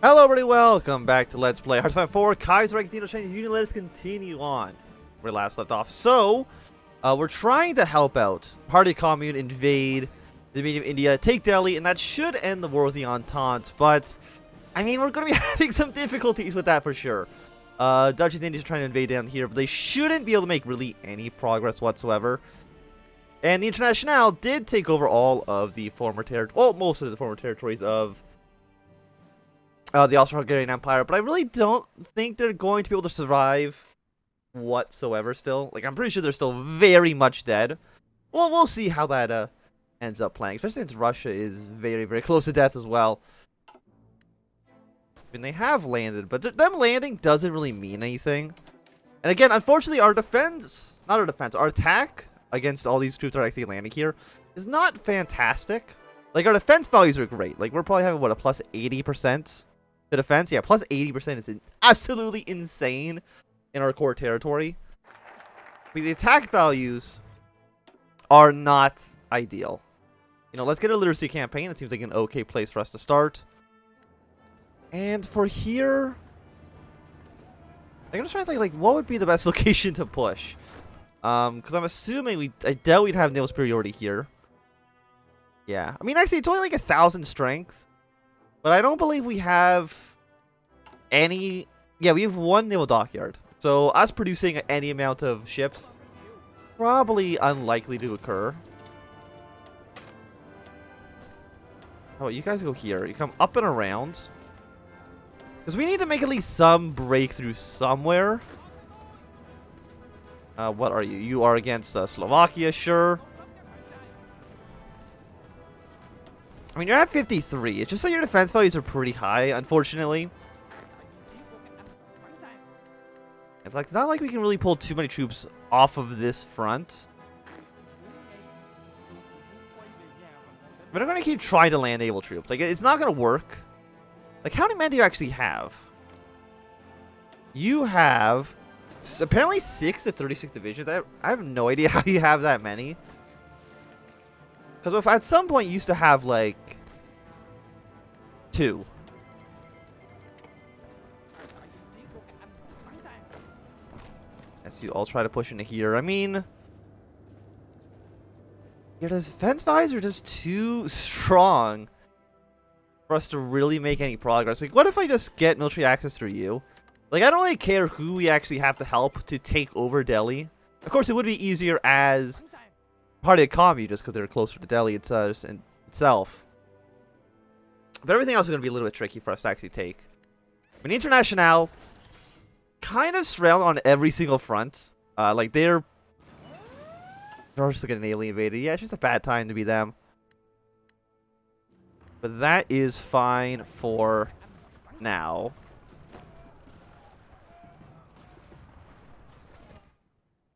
Hello everybody, welcome back to Let's Play HOI4 Kaiserreich Indochinese Union. Let's continue on where we last left off. So, we're trying to help out Party Commune invade the Dominion of India, take Delhi, and that should end the war with the Entente. But, I mean, we're going to be having some difficulties with that for sure. Dutch and Indians are trying to invade down here, but they shouldn't be able to make really any progress whatsoever. And the Internationale did take over all of the former territories, well, most of the former territories of the Austro-Hungarian Empire, but I really don't think they're going to be able to survive whatsoever still. Like, I'm pretty sure they're still very much dead. Well, we'll see how that ends up playing, especially since Russia is very, very close to death as well. I mean, they have landed, but them landing doesn't really mean anything. And again, unfortunately, our attack against all these troops that are actually landing here is not fantastic. Like, our defense values are great. Like, we're probably having, what, a plus 80%? The defense, yeah, plus 80% is absolutely insane in our core territory. I mean, the attack values are not ideal. You know, let's get a literacy campaign. It seems like an okay place for us to start. And for here, I'm gonna try to think, like, what would be the best location to push? Because I'm assuming I doubt we'd have naval superiority here. Yeah, I mean, actually, it's only like 1,000 strength. But I don't believe we have any... Yeah, we have one naval dockyard. So us producing any amount of ships, probably unlikely to occur. Oh, you guys go here. You come up and around. Because we need to make at least some breakthrough somewhere. What are you? You are against Slovakia, sure. I mean, you're at 53. It's just that your defense values are pretty high, unfortunately. It's not like we can really pull too many troops off of this front. But I'm going to keep trying to land naval troops. Like, it's not going to work. Like, how many men do you actually have? You have apparently 6 to 36 divisions. I have no idea how you have that many. Because if at some point you used to have, like, 2. Yes, you all try to push into here. I mean, your defense values are just too strong for us to really make any progress. Like, what if I just get military access through you? Like, I don't really care who we actually have to help to take over Delhi. Of course, it would be easier as Party of Commune, just because they're closer to Delhi itself. But everything else is going to be a little bit tricky for us to actually take. I mean, Internationale kind of surrounded on every single front. Like, they're just getting alien invaded. Yeah, it's just a bad time to be them. But that is fine for now.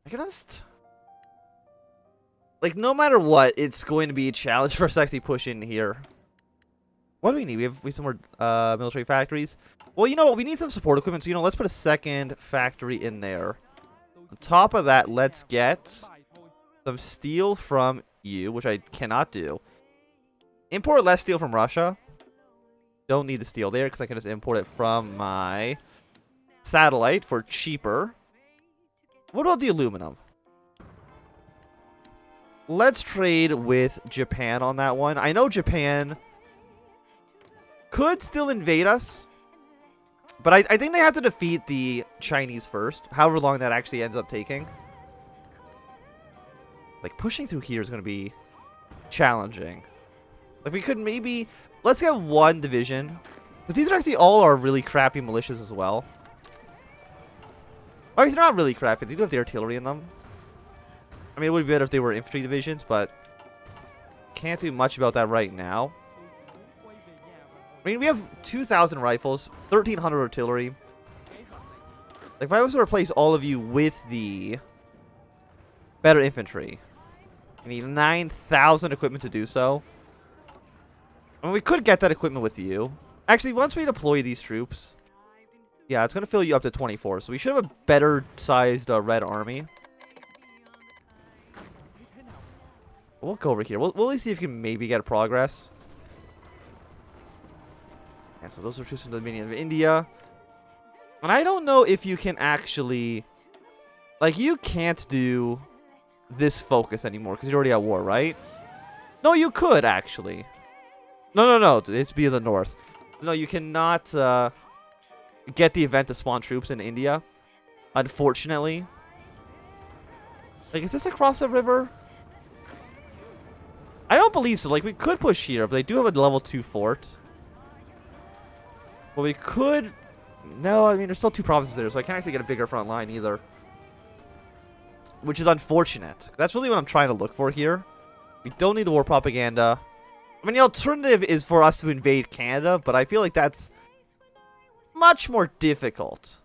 I can just... Like, no matter what, it's going to be a challenge for us to actually push in here. What do we need? We have some more military factories. Well, you know what? We need some support equipment, so, you know, let's put a second factory in there. On top of that, let's get some steel from you, which I cannot do. Import less steel from Russia. Don't need the steel there, because I can just import it from my satellite for cheaper. What about the aluminum? Let's trade with Japan on that one. I know Japan could still invade us, but I think they have to defeat the Chinese first, however long that actually ends up taking. Like, pushing through here is going to be challenging. Like, we could maybe... Let's get one division, because these are actually all our really crappy militias as well. Oh, they're not really crappy. They do have the artillery in them. I mean, it would be better if they were infantry divisions, but can't do much about that right now. I mean, we have 2,000 rifles, 1,300 artillery. Like, if I was to replace all of you with the better infantry, I need 9,000 equipment to do so. I mean, we could get that equipment with you. Actually, once we deploy these troops, yeah, it's going to fill you up to 24, so we should have a better-sized Red Army. We'll go over here. We'll at least see if we can maybe get progress. Okay, so those are troops from the Dominion of India. And I don't know if you can actually... Like, you can't do this focus anymore because you're already at war, right? No, you could, actually. No. It's be the north. No, you cannot get the event to spawn troops in India. Unfortunately. Like, is this across the river? I don't believe so. Like, we could push here, but they do have a level 2 fort. But we could... No, I mean, there's still 2 provinces there, so I can't actually get a bigger front line either. Which is unfortunate. That's really what I'm trying to look for here. We don't need the war propaganda. I mean, the alternative is for us to invade Canada, but I feel like that's much more difficult.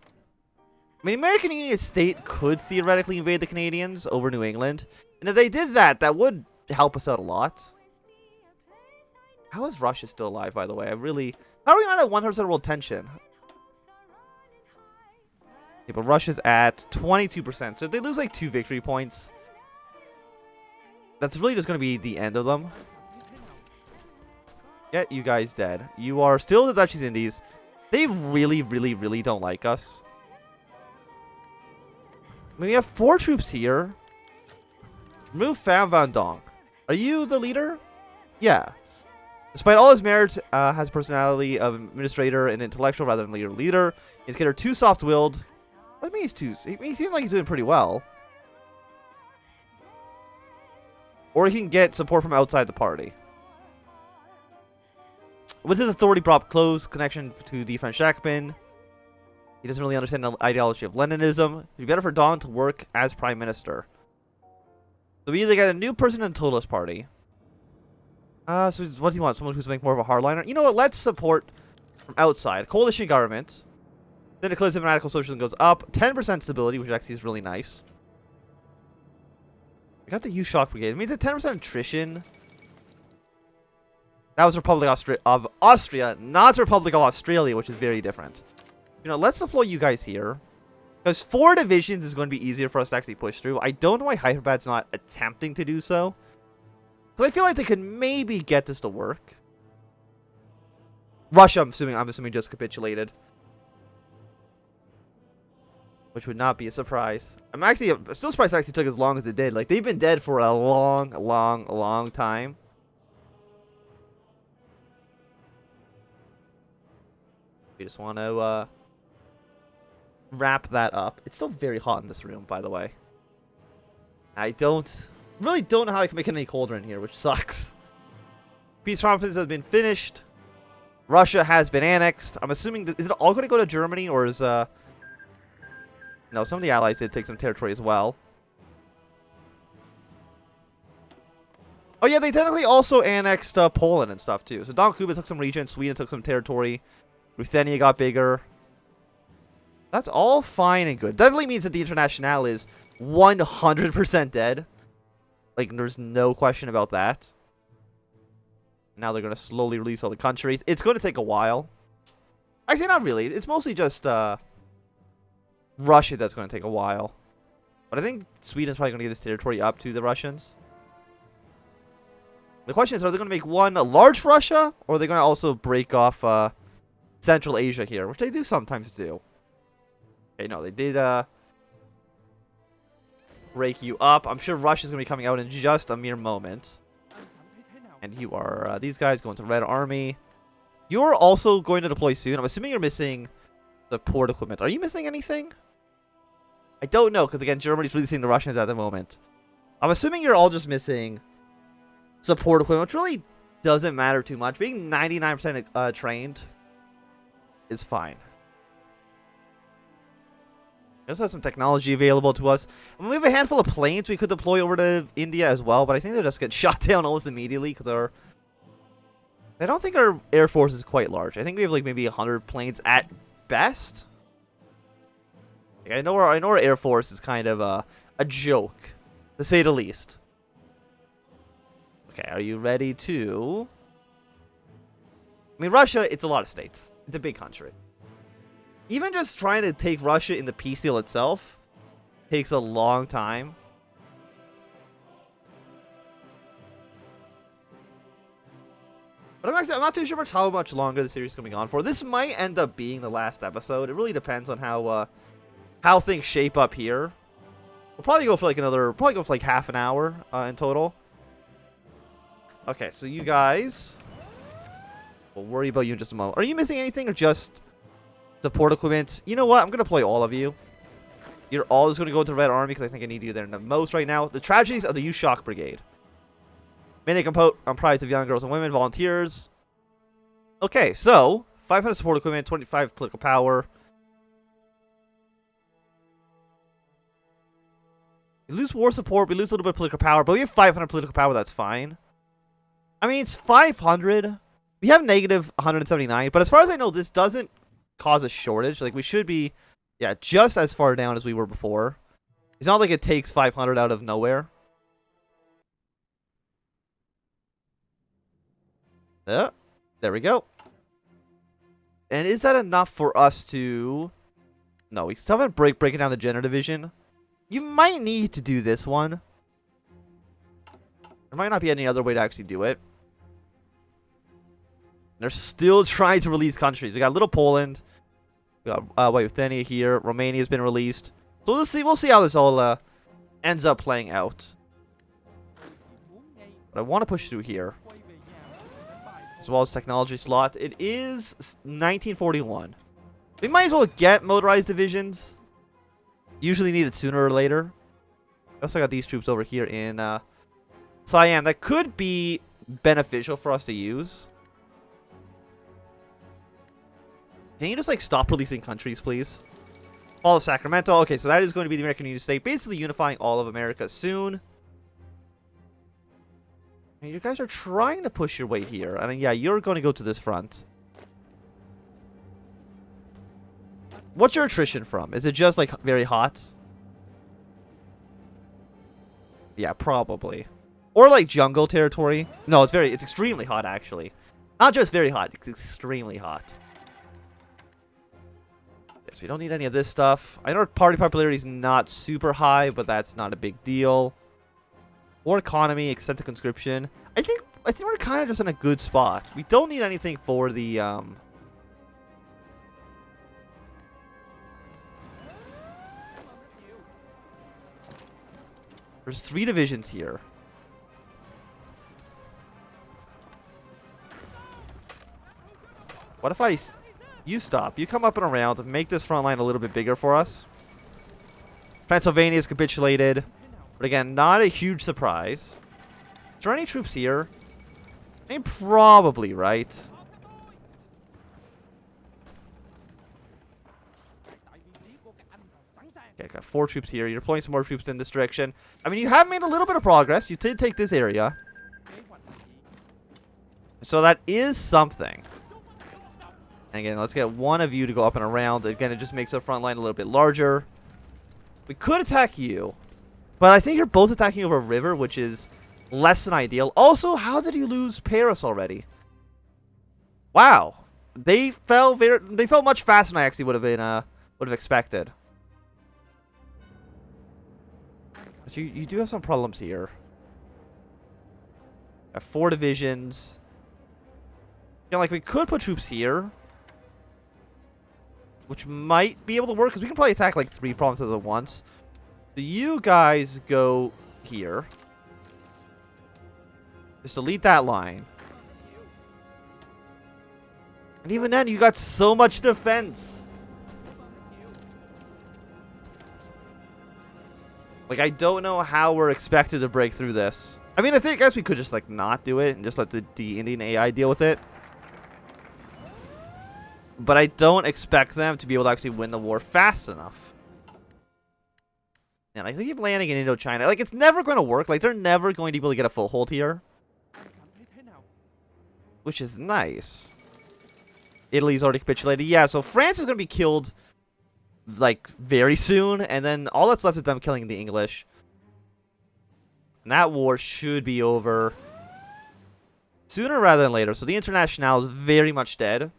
I mean, American Union State could theoretically invade the Canadians over New England. And if they did that, that would help us out a lot. How is Russia still alive, by the way? How are we not at 100% world tension? Okay, but Russia's at 22%. So if they lose like 2 victory points, that's really just going to be the end of them. Get you guys dead. You are still the Dutch East Indies. They really don't like us. I mean, we have 4 troops here. Remove Pham Van Dong. Are you the leader? Yeah. Despite all his merits, has personality of administrator and intellectual rather than leader. He's considered too soft-willed. What do you mean he's too... He seems like he's doing pretty well. Or he can get support from outside the party. With his authority brought close connection to the French Jacobin. He doesn't really understand the ideology of Leninism. It'd be better for Dong to work as prime minister. So we either get a new person in the Totalist party. So what do you want? Someone who's make more of a hardliner? You know what? Let's support from outside. Coalition government. Then Eclectic Radical Socialism goes up. 10% stability, which actually is really nice. We got the U-Shock Brigade. It means a 10% attrition. That was Republic of Austria, not Republic of Australia, which is very different. You know, let's deploy you guys here. Because 4 divisions is going to be easier for us to actually push through. I don't know why Hyperbad's not attempting to do so. Because I feel like they could maybe get this to work. Russia, I'm assuming just capitulated. Which would not be a surprise. I'm still surprised it actually took as long as it did. Like, they've been dead for a long time. We just want to wrap that up. It's still very hot in this room, by the way. I really don't know how I can make it any colder in here, which sucks. Peace conference has been finished. Russia has been annexed. I'm assuming is it all going to go to Germany, or is no, some of the allies did take some territory as well. Oh yeah, they technically also annexed Poland and stuff too. So Don Kuba took some region, Sweden took some territory, Ruthenia got bigger. That's all fine and good. Definitely means that the Internationale is 100% dead. Like, there's no question about that. Now they're going to slowly release all the countries. It's going to take a while. Actually, not really. It's mostly just Russia that's going to take a while. But I think Sweden's probably going to give this territory up to the Russians. The question is, are they going to make one a large Russia? Or are they going to also break off Central Asia here? Which they do sometimes do. Okay, no, they did break you up. I'm sure Russia's going to be coming out in just a mere moment. And you are, these guys going to Red Army. You're also going to deploy soon. I'm assuming you're missing the port equipment. Are you missing anything? I don't know, because again, Germany's releasing the Russians at the moment. I'm assuming you're all just missing support equipment, which really doesn't matter too much. Being 99% trained is fine. We also have some technology available to us. I mean, we have a handful of planes we could deploy over to India as well, but I think they'll just get shot down almost immediately because I don't think our air force is quite large. I think we have like maybe 100 planes at best. Like, I know our air force is kind of a joke, to say the least. Okay, are you ready to... I mean, Russia, it's a lot of states. It's a big country. Even just trying to take Russia in the peace deal itself takes a long time. But I'm not too sure how much longer the series is going on for. This might end up being the last episode. It really depends on how things shape up here. We'll probably go for like half an hour in total. Okay, so you guys, we'll worry about you in just a moment. Are you missing anything or just support equipment? You know what? I'm going to deploy all of you. You're always going to go into the Red Army because I think I need you there the most right now. The tragedies of the U-Shock Brigade. Many comprised of young girls and women, volunteers. Okay, so 500 support equipment, 25 political power. We lose war support, we lose a little bit of political power, but we have 500 political power, that's fine. I mean, it's 500. We have negative 179, but as far as I know, this doesn't cause a shortage. Like, we should be, yeah, just as far down as we were before. It's not like it takes 500 out of nowhere. Yeah, there we go. And is that enough for us to... No, we still haven't breaking down the Jenner division. You might need to do this one. There might not be any other way to actually do it. They're still trying to release countries. We got Little Poland. We got WWII here. Romania's been released. So we'll see how this all ends up playing out. But I want to push through here. As well as technology slot. It is 1941. We might as well get motorized divisions. Usually needed sooner or later. I also got these troops over here in Siam that could be beneficial for us to use. Can you just like stop releasing countries, please? All of Sacramento. Okay, so that is going to be the American Union State, basically unifying all of America soon. And you guys are trying to push your way here. I mean, yeah, you're going to go to this front. What's your attrition from? Is it just like very hot? Yeah, probably. Or like jungle territory. No, it's extremely hot actually. Not just very hot, it's extremely hot. Yes, we don't need any of this stuff. I know our party popularity is not super high, but that's not a big deal. War economy, extent of conscription. I think we're kind of just in a good spot. We don't need anything for the There's 3 divisions here. What if you stop? You come up and around and make this front line a little bit bigger for us. Pennsylvania's capitulated. But again, not a huge surprise. Is there any troops here? I mean, probably, right? Okay, I got 4 troops here. You're deploying some more troops in this direction. I mean, you have made a little bit of progress. You did take this area. So that is something. And again, let's get one of you to go up and around. Again, it just makes our front line a little bit larger. We could attack you. But I think you're both attacking over a river, which is less than ideal. Also, how did you lose Paris already? Wow. They fell much faster than I actually would have expected. But you do have some problems here. Got 4 divisions. You know, like we could put troops here, which might be able to work because we can probably attack like 3 provinces at once. So you guys go here. Just delete that line. And even then, you got so much defense. Like, I don't know how we're expected to break through this. I mean, I guess we could just, like, not do it and just let the Indian AI deal with it. But I don't expect them to be able to actually win the war fast enough. And I keep landing in Indochina. Like, it's never going to work. Like, they're never going to be able to get a foothold here. Which is nice. Italy's already capitulated. Yeah, so France is going to be killed, like, very soon. And then all that's left is them killing the English. And that war should be over sooner rather than later. So the Internationale is very much dead.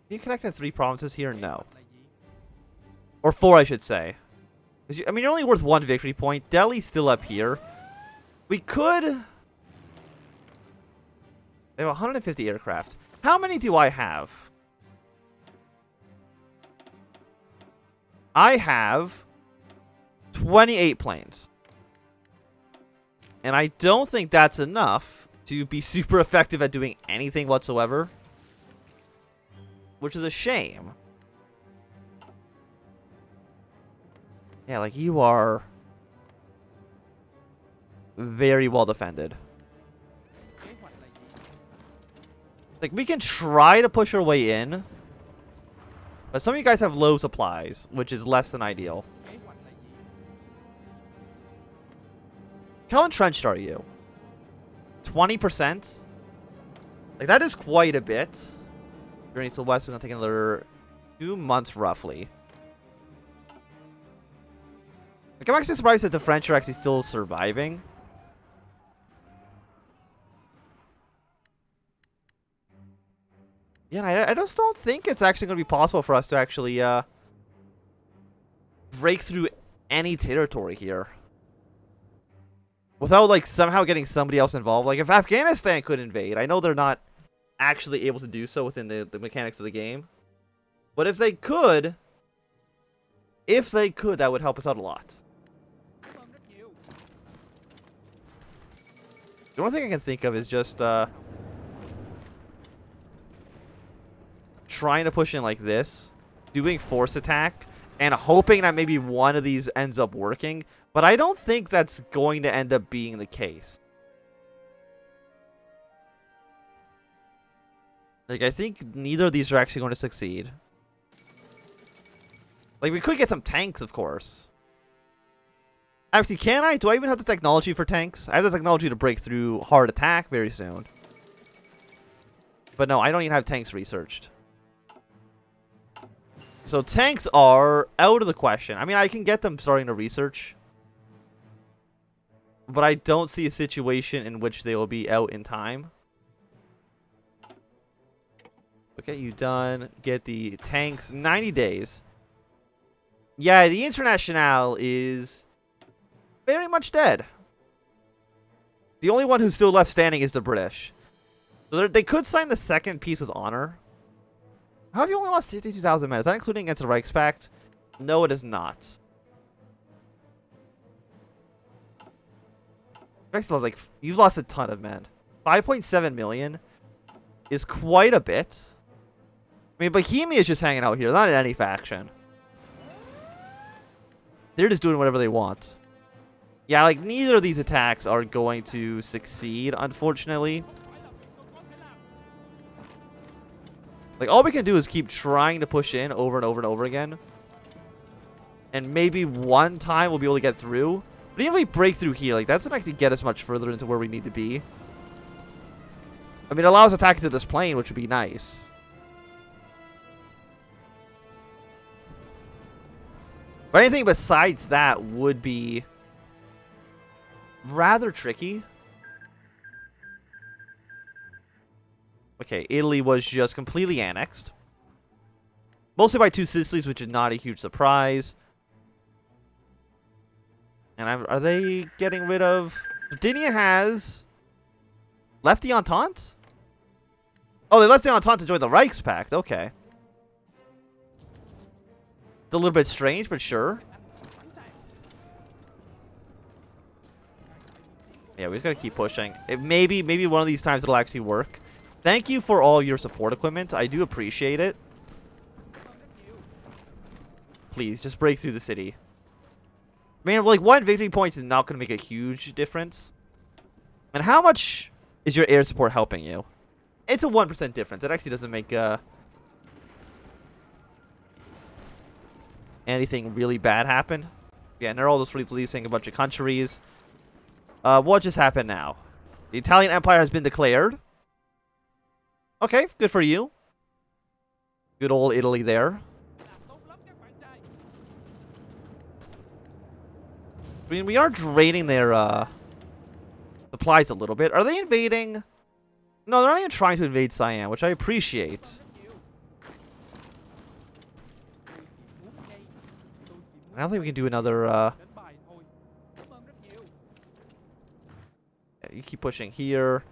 Can you connect the 3 provinces here? No. Or 4, I should say. I mean, you're only worth 1 victory point. Delhi's still up here. We could... They have 150 aircraft. How many do I have? I have 28 planes. And I don't think that's enough to be super effective at doing anything whatsoever. Which is a shame. Yeah, like, you are very well defended. Like, we can try to push our way in. But some of you guys have low supplies, which is less than ideal. How entrenched are you? 20%? Like, that is quite a bit. Journey to the west is going to take another 2 months, roughly. Like, I'm actually surprised that the French are actually still surviving. Yeah, I just don't think it's actually going to be possible for us to actually break through any territory here. Without, like, somehow getting somebody else involved. Like, if Afghanistan could invade, I know they're not actually able to do so within the mechanics of the game. But if they could, that would help us out a lot. The only thing I can think of is just trying to push in like this, doing force attack, and hoping that maybe one of these ends up working. But I don't think that's going to end up being the case. Like, I think neither of these are actually going to succeed. Like, we could get some tanks, of course. Actually, can I? Do I even have the technology for tanks? I have the technology to break through hard attack very soon. But no, I don't even have tanks researched. So tanks are out of the question. I mean, I can get them starting to research. But I don't see a situation in which they will be out in time. Okay, you done. Get the tanks. 90 days. Yeah, the Internationale is very much dead. The only one who's still left standing is the British. So they could sign the second peace with honor. How have you only lost 62,000 men? Is that including against the Reichspakt? No, it is not. Like, you've lost a ton of men. 5.7 million is quite a bit. I mean, Bohemia is just hanging out here, not in any faction. They're just doing whatever they want. Yeah, like, neither of these attacks are going to succeed, unfortunately. Like, all we can do is keep trying to push in over and over and over again. And maybe one time we'll be able to get through. But even if we break through here, like, that's not actually get us much further into where we need to be. I mean, it allows attacking to this plane, which would be nice. But anything besides that would be rather tricky. Okay, Italy was just completely annexed. Mostly by two Sicilies, which is not a huge surprise. And are they getting rid of... Sardinia has left the Entente? Oh, they left the Entente to join the Reichspakt. Okay. It's a little bit strange, but sure. Yeah, we just gotta keep pushing. Maybe one of these times it'll actually work. Thank you for all your support equipment. I do appreciate it. Please, just break through the city. I mean, like, 1 victory point is not going to make a huge difference. And how much is your air support helping you? It's a 1% difference. It actually doesn't make anything really bad happen. Yeah, and they're all just releasing a bunch of countries. What just happened now? The Italian Empire has been declared. Okay, good for you. Good old Italy there. I mean, we are draining their supplies a little bit. Are they invading? No, they're not even trying to invade Siam, which I appreciate. I don't think we can do another you keep pushing here.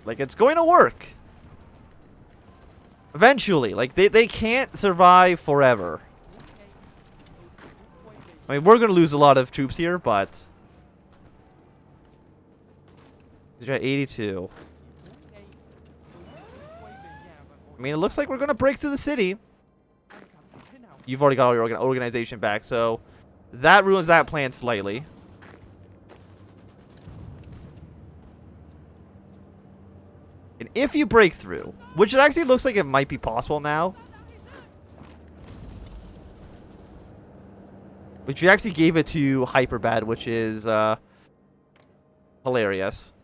Like, it's going to work. Eventually. Like, they can't survive forever. I mean, we're going to lose a lot of troops here, but... He's at 82. I mean, it looks like we're going to break through the city. You've already got all your organization back, so... That ruins that plan slightly. And if you break through, which it actually looks like it might be possible now. Which we actually gave it to Hyperbad, which is hilarious.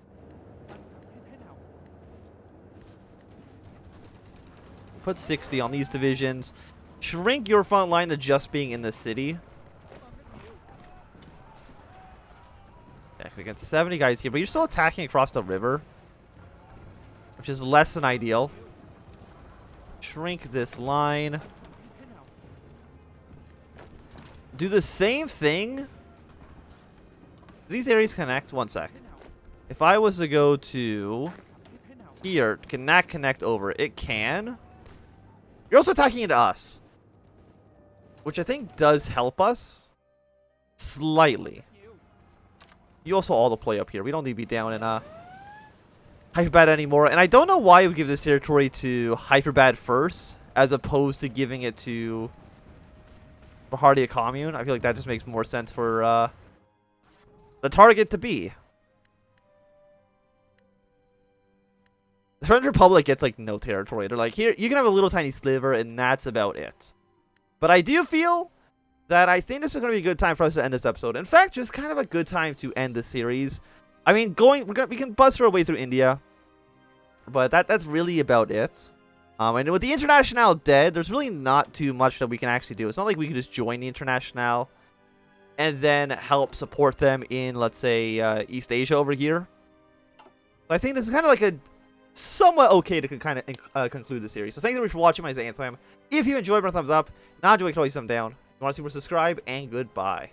Put 60 on these divisions. Shrink your front line to just being in the city. Yeah, we got 70 guys here, but you're still attacking across the river. Which is less than ideal. Shrink this line. Do the same thing. These areas connect. One sec. If I was to go to here, can that connect over? It can. You're also attacking into us, which I think does help us slightly. You also all deploy up here. We don't need to be down in Hyperbad anymore. And I don't know why we give this territory to Hyperbad first, as opposed to giving it to Bahardia Commune. I feel like that just makes more sense for the target to be. The French Republic gets like no territory. They're like, here, you can have a little tiny sliver, and that's about it. But I do feel that I think this is going to be a good time for us to end this episode. In fact, just kind of a good time to end the series. I mean, we can bust our way through India, but that's really about it. And with the Internationale dead, there's really not too much that we can actually do. It's not like we can just join the Internationale and then help support them in, let's say, East Asia over here. So I think this is kind of like a somewhat okay to kind of conclude the series. So thank you for watching. My name is Anthem. If you enjoyed, put a thumbs up. Not enjoyed, you can always thumb down. If you want to see more, subscribe, and goodbye.